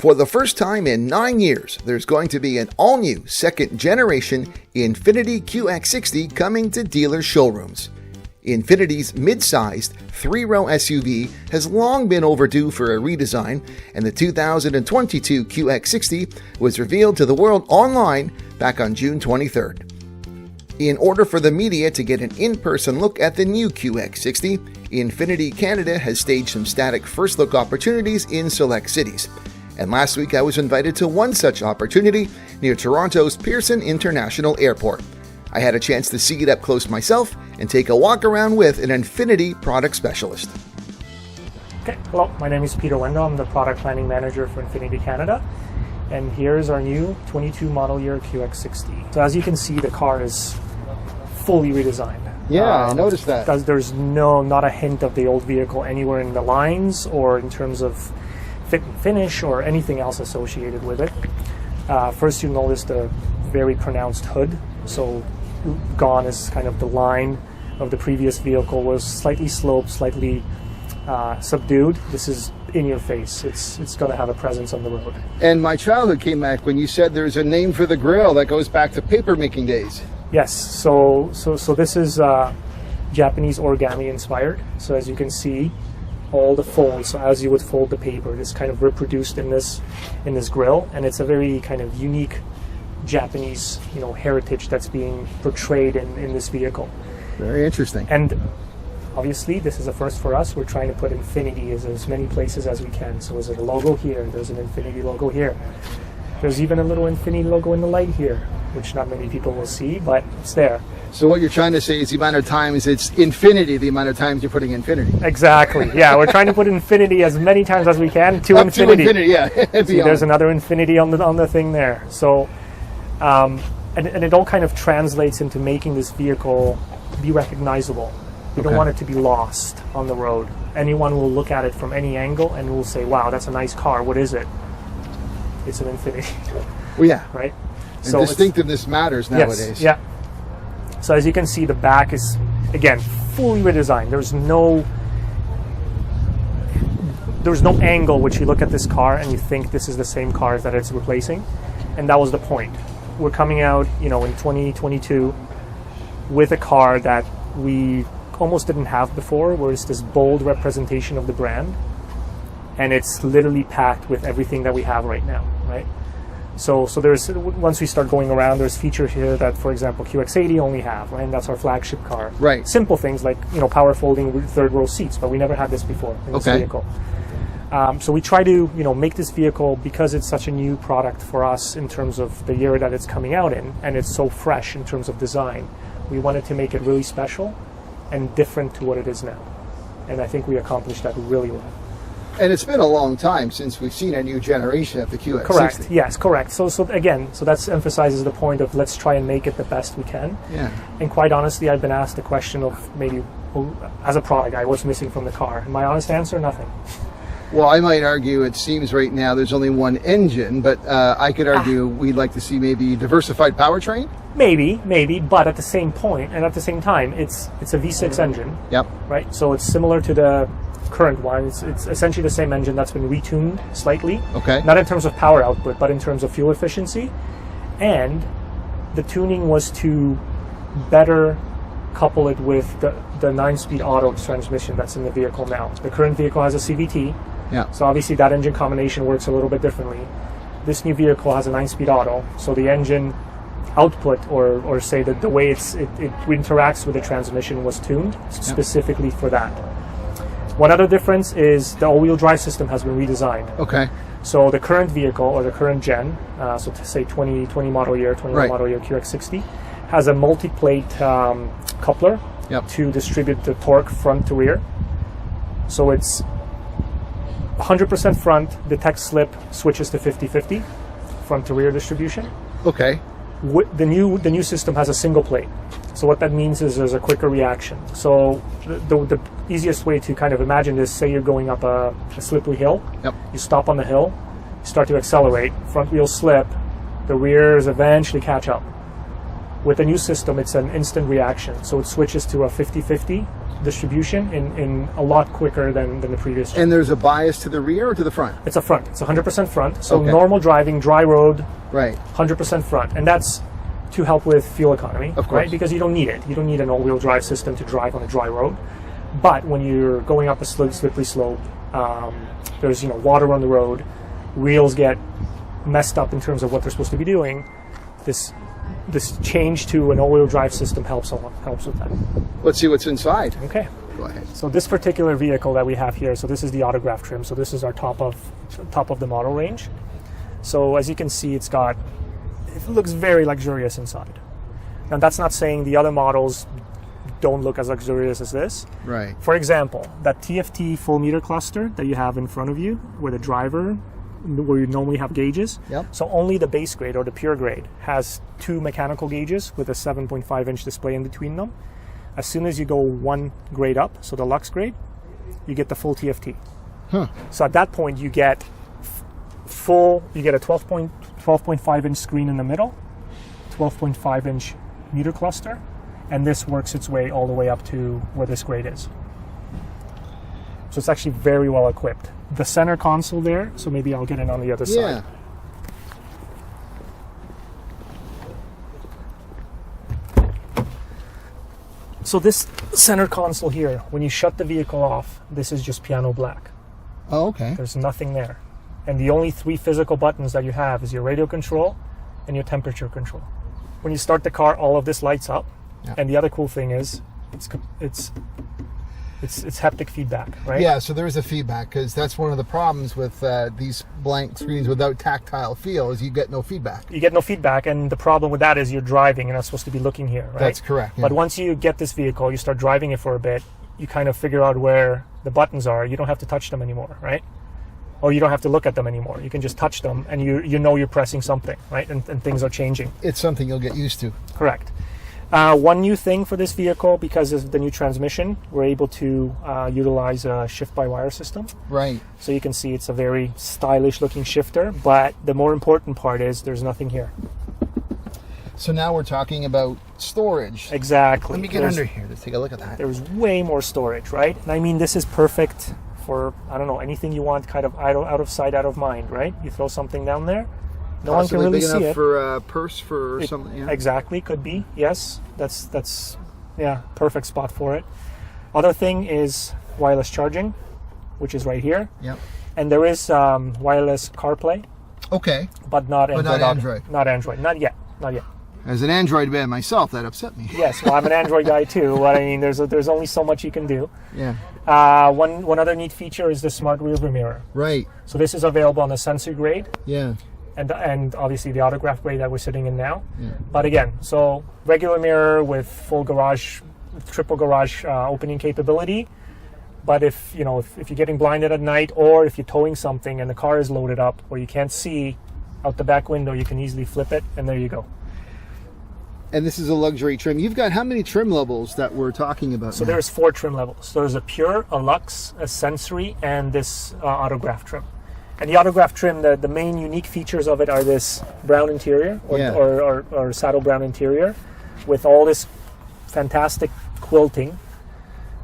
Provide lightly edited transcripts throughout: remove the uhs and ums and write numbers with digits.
For the first time in 9 years, there's going to be an all-new second-generation Infiniti QX60 coming to dealer showrooms. Infiniti's mid-sized, 3-row SUV has long been overdue for a redesign, and the 2022 QX60 was revealed to the world online back on June 23rd. In order for the media to get an in-person look at the new QX60, Infiniti Canada has staged some static first look opportunities in select cities. And last week I was invited to one such opportunity near Toronto's Pearson International Airport. I had a chance to see it up close myself and take a walk around with an Infiniti product specialist. Okay, hello, my name is Peter Wendell. I'm the product planning manager for Infiniti Canada. And here's our new 22 model year QX60. So as you can see, the car is fully redesigned. Yeah, I noticed that. There's not a hint of the old vehicle anywhere in the lines or in terms of fit and finish or anything else associated with it. First, you'll notice the very pronounced hood. So gone is kind of the line of the previous vehicle, was slightly sloped, slightly subdued. This is in your face. It's going to have a presence on the road. And my childhood came back when you said there's a name for the grille that goes back to paper making days. Yes, so this is Japanese origami inspired. So as you can see, all the folds, so as you would fold the paper, is kind of reproduced in this grille, and it's a very kind of unique Japanese, heritage that's being portrayed in this vehicle. Very interesting. And obviously, this is a first for us. We're trying to put Infiniti as many places as we can. So there's a logo here, there's an Infiniti logo here. There's even a little Infiniti logo in the light here, which not many people will see, but it's there. So what you're trying to say is the amount of times it's Infiniti, the amount of times you're putting Infiniti. Exactly. Yeah, we're trying to put Infiniti as many times as we can to Infiniti. To Infiniti, yeah. See, there's another Infiniti on the thing there. So, and it all kind of translates into making this vehicle be recognizable. We don't want it to be lost on the road. Anyone will look at it from any angle and will say, "Wow, that's a nice car. What is it?" It's an Infiniti. Well, yeah. Right. And so distinctiveness matters nowadays. Yes, yeah. So as you can see, the back is, again, fully redesigned. There's no angle which you look at this car and you think this is the same car that it's replacing. And that was the point. We're coming out, in 2022 with a car that we almost didn't have before, where it's this bold representation of the brand. And it's literally packed with everything that we have right now, right? So there's, once we start going around, there's features here that, for example, QX80 only have, right? And that's our flagship car. Right. Simple things like, power folding third row seats, but we never had this before in this vehicle. So we try to, make this vehicle, because it's such a new product for us in terms of the year that it's coming out in, and it's so fresh in terms of design, we wanted to make it really special and different to what it is now. And I think we accomplished that really well. And it's been a long time since we've seen a new generation of the QX60. Correct. Yes, correct. So that emphasizes the point of let's try and make it the best we can. Yeah. And quite honestly, I've been asked the question of maybe, as a product guy, what's missing from the car? And my honest answer, nothing. Well, I might argue it seems right now there's only one engine, but I could argue we'd like to see maybe diversified powertrain. Maybe, but at the same point and at the same time, it's a V6 engine. Yep. Right. So it's similar to the current one. It's essentially the same engine that's been retuned slightly. Okay. Not in terms of power output, but in terms of fuel efficiency. And the tuning was to better couple it with the 9-speed auto transmission that's in the vehicle now. The current vehicle has a CVT. Yeah. So obviously that engine combination works a little bit differently. This new vehicle has a 9-speed auto, so the engine output, or say that the way it interacts with the transmission, was tuned specifically for that. One other difference is the all-wheel drive system has been redesigned. Okay. So the current vehicle, or the current gen, so to say 20 model year, 21 model year QX60, has a multi-plate coupler to distribute the torque front to rear. So it's 100% front, detect slip, switches to 50-50, front to rear distribution. Okay. The new system has a single plate. So what that means is there's a quicker reaction. So the easiest way to kind of imagine this, say you're going up a slippery hill, you stop on the hill, you start to accelerate, front wheel slip, the rears eventually catch up. With the new system, it's an instant reaction. So it switches to a 50-50 distribution in a lot quicker than the previous. And there's a bias to the rear or to the front? It's a front. It's 100% front. So Okay. normal driving, dry road, Right. 100% front. And that's to help with fuel economy, Of course. right? Because you don't need it. You don't need an all-wheel drive system to drive on a dry road. But when you're going up a slippery slope, there's water on the road, wheels get messed up in terms of what they're supposed to be doing. This change to an all-wheel drive system helps with that. Let's see what's inside. Okay. Go ahead. So this particular vehicle that we have here, so this is the autograph trim. So this is our top of the model range. So as you can see, it looks very luxurious inside. Now that's not saying the other models don't look as luxurious as this. Right. For example, that TFT full meter cluster that you have in front of you, where you normally have gauges. Yep. So only the base grade or the pure grade has 2 mechanical gauges with a 7.5-inch display in between them. As soon as you go 1 grade up, so the Lux grade, you get the full TFT. Huh. So at that point, you get a 12.5-inch screen in the middle, 12.5-inch meter cluster, and this works its way all the way up to where this grade is. So it's actually very well equipped. The center console there, so maybe I'll get it on the other side. So this center console here, when you shut the vehicle off, this is just piano black. Oh, okay. There's nothing there. And the only 3 physical buttons that you have is your radio control and your temperature control. When you start the car, all of this lights up. Yeah. And the other cool thing is it's haptic feedback, right? Yeah, so there is a feedback, because that's one of the problems with these blank screens without tactile feel, is you get no feedback. You get no feedback, and the problem with that is you're driving, you're not supposed to be looking here, right? That's correct. Yeah. But once you get this vehicle, you start driving it for a bit, you kind of figure out where the buttons are. You don't have to touch them anymore, right? Or you don't have to look at them anymore. You can just touch them, and you know you're pressing something, right? And things are changing. It's something you'll get used to. Correct. One new thing for this vehicle, because of the new transmission, we're able to utilize a shift-by-wire system. Right. So you can see it's a very stylish-looking shifter, but the more important part is there's nothing here. So now we're talking about storage. Exactly. Let me get under here. Let's take a look at that. There's way more storage, right? And I mean, this is perfect for, I don't know, anything you want, kind of out of sight, out of mind, right? You throw something down there, no one can really big see enough it. for a purse for something. Yeah. Exactly, could be. Yes, that's perfect spot for it. Other thing is wireless charging, which is right here. Yep. And there is wireless CarPlay. Okay. But not Android. Not Android. Not Android. Not yet. Not yet. As an Android man myself, that upset me. Yes, well, I'm an Android guy too. But I mean, there's only so much you can do. Yeah. One other neat feature is the smart rearview mirror. Right. So this is available on the sensor grade. Yeah. And obviously the autograph grade that we're sitting in now. Yeah. But again, so regular mirror with full garage, triple garage opening capability. But if you're getting blinded at night, or if you're towing something and the car is loaded up or you can't see out the back window, you can easily flip it, and there you go. And this is a luxury trim. You've got how many trim levels that we're talking about? So now? there's 4 trim levels. There's a pure, a luxe, a sensory, and this autograph trim. And the autograph trim, the main unique features of it are this brown interior or saddle brown interior with all this fantastic quilting.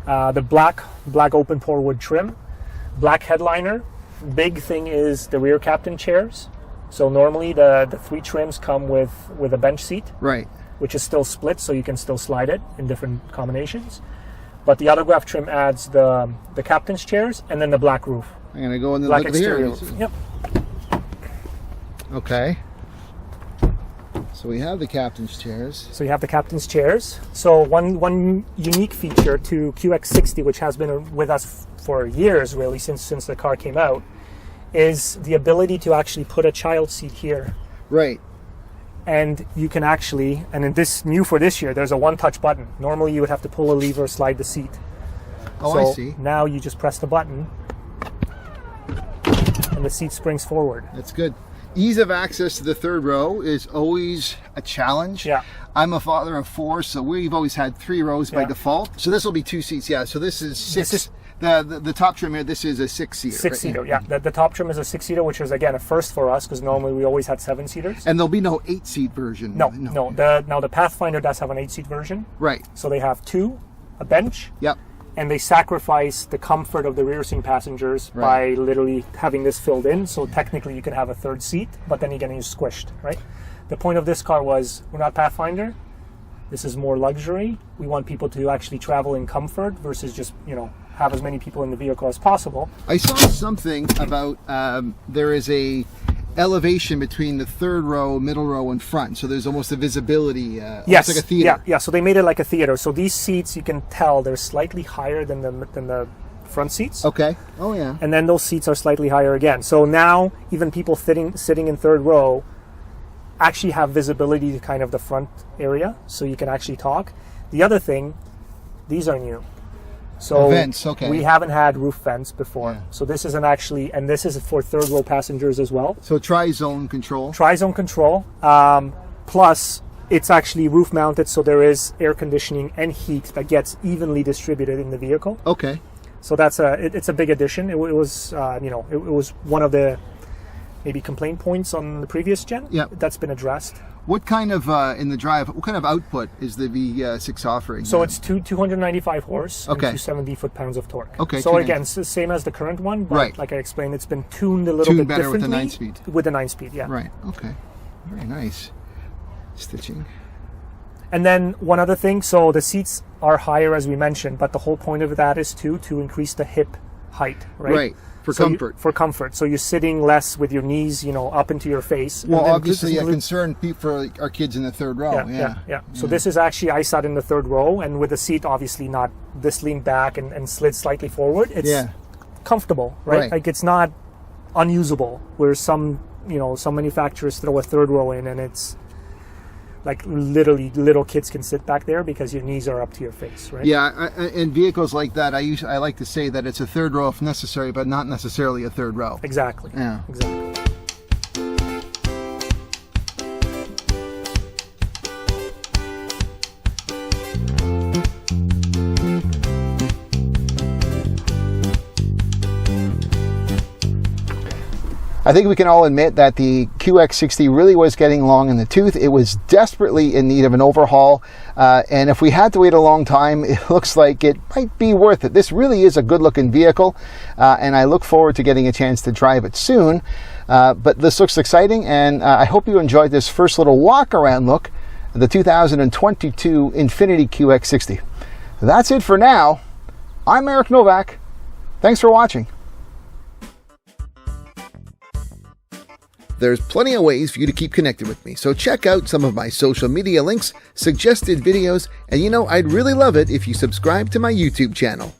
The black open pore wood trim, black headliner. Big thing is the rear captain chairs. So normally the 3 trims come with a bench seat, right, which is still split, so you can still slide it in different combinations. But the autograph trim adds the captain's chairs and then the black roof. I'm gonna go in the black look here. exterior roof. Yep. Okay. So we have the captain's chairs. So you have the captain's chairs. So one unique feature to QX60, which has been with us for years, really, since the car came out, is the ability to actually put a child seat here. Right. And you can actually, and in this new for this year, there's a one-touch button. Normally you would have to pull a lever, slide the seat. Oh, so I see. Now you just press the button and the seat springs forward. That's good. Ease of access to the third row is always a challenge. Yeah. I'm a father of 4, so we've always had 3 rows by default. So this will be 2 seats. Yeah. So this is 6. The top trim here, this is a 6-seater. 6-seater, right? yeah. The top trim is a 6-seater, which is, again, a first for us, because normally we always had 7-seaters. And there'll be no 8-seat version. No. Now the Pathfinder does have an 8-seat version. Right. So they have 2, a bench, yep, and they sacrifice the comfort of the rear seat passengers by literally having this filled in. So technically you can have a third seat, but then you're getting squished, right? The point of this car was, we're not Pathfinder. This is more luxury. We want people to actually travel in comfort versus just, you know, have as many people in the vehicle as possible. I saw something about there is a elevation between the third row, middle row, and front. So there's almost a visibility, yes, like a theater. Yeah. So they made it like a theater. So these seats, you can tell they're slightly higher than the front seats. Okay. Oh yeah. And then those seats are slightly higher again. So now even people sitting in third row actually have visibility to kind of the front area, so you can actually talk. The other thing, these are new. So vents, okay. We haven't had roof vents before. Yeah. So this isn't actually, and this is for third row passengers as well. So tri-zone control. Tri-zone control. Plus, it's actually roof mounted, so there is air conditioning and heat that gets evenly distributed in the vehicle. Okay. So that's it's a big addition. It was it was one of the maybe complaint points on the previous gen. Yeah. That's been addressed. What kind of in the drive? What kind of output is the V6 offering? So it's 295 horse okay. and 270 foot-pounds of torque. Okay. So again, it's the same as the current one, but like I explained, it's been tuned a little bit better differently with the 9-speed. With the 9-speed, yeah. Right. Okay. Very nice. Stitching. And then one other thing, so the seats are higher as we mentioned, but the whole point of that is to increase the hip height, right? Right. For comfort. For comfort. So you're sitting less with your knees, up into your face. Well, obviously a concern for our kids in the third row. Yeah. So this is actually, I sat in the third row, and with the seat obviously not this leaned back and slid slightly forward. It's comfortable, right? Like it's not unusable, where some manufacturers throw a third row in and it's like literally little kids can sit back there because your knees are up to your face, right? Yeah, in vehicles like that, I like to say that it's a third row if necessary, but not necessarily a third row. Exactly. Yeah. Exactly. I think we can all admit that the QX60 really was getting long in the tooth. It was desperately in need of an overhaul. And if we had to wait a long time, it looks like it might be worth it. This really is a good looking vehicle. And I look forward to getting a chance to drive it soon. But this looks exciting. And I hope you enjoyed this first little walk around look at the 2022 Infiniti QX60. That's it for now. I'm Eric Novak. Thanks for watching. There's plenty of ways for you to keep connected with me, so check out some of my social media links, suggested videos, and I'd really love it if you subscribe to my YouTube channel.